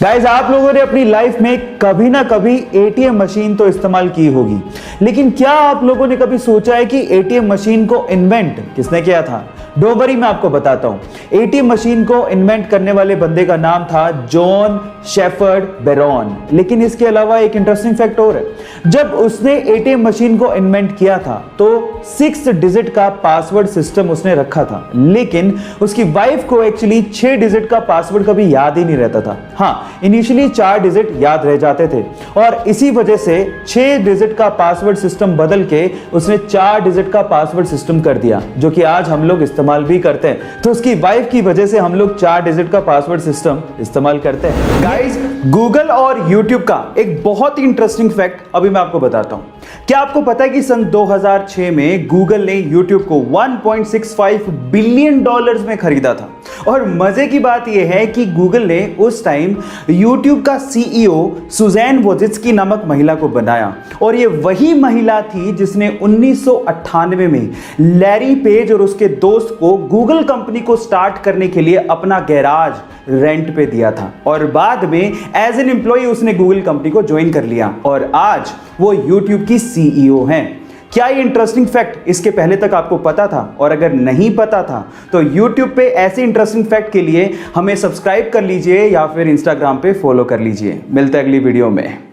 Guys, आप लोगों ने अपनी लाइफ में कभी ना कभी एटीएम मशीन तो इस्तेमाल की होगी, लेकिन क्या आप लोगों ने कभी सोचा है कि एटीएम मशीन को इन्वेंट किसने किया था? डोंट वरी, मैं आपको बताता हूं। एटीएम मशीन को इन्वेंट करने वाले बंदे का नाम था जॉन शेफर्ड बेरॉन। लेकिन इसके अलावा एक इंटरेस्टिंग फैक्ट और है। जब उसने एटीएम मशीन को इन्वेंट किया था तो 6 डिजिट का पासवर्ड सिस्टम उसने रखा था, लेकिन उसकी वाइफ को एक्चुअली 6 डिजिट का पासवर्ड कभी याद ही नहीं रहता था। हाँ, इनिशियली 4 डिजिट याद रह जाते थे और इसी वजह से 6 डिजिट का पासवर्ड सिस्टम बदल के उसने 4 डिजिट का पासवर्ड सिस्टम कर दिया, जो कि आज हम लोग इस्तेमाल भी करते हैं। तो उसकी वाइफ की वजह से हम लोग 4 डिजिट का पासवर्ड सिस्टम इस्तेमाल करते हैं। गाइस, गूगल और यूट्यूब का एक बहुत ही इंटरेस्टिंग फैक्ट अभी मैं आपको बताता हूं। क्या आपको पता है कि सन 2006 में गूगल ने यूट्यूब को 1.65 बिलियन डॉलर्स में खरीदा था? और मजे की बात यह है कि गूगल ने उस टाइम यूट्यूब का सीईओ सुजैन वोजित्स्की नामक महिला को बनाया, और ये वही महिला थी जिसने 1998 में लैरी पेज और उसके दोस्त को गूगल कंपनी को स्टार्ट करने के लिए अपना गैराज रेंट पे दिया था, और बाद में एज एन एम्प्लॉय उसने गूगल कंपनी को ज्वाइन कर लिया और आज वो यूट्यूब की सीईओ हैं। क्या ये इंटरेस्टिंग फैक्ट इसके पहले तक आपको पता था? और अगर नहीं पता था तो YouTube पे ऐसे इंटरेस्टिंग फैक्ट के लिए हमें सब्सक्राइब कर लीजिए या फिर Instagram पे फॉलो कर लीजिए। मिलते हैं अगली वीडियो में।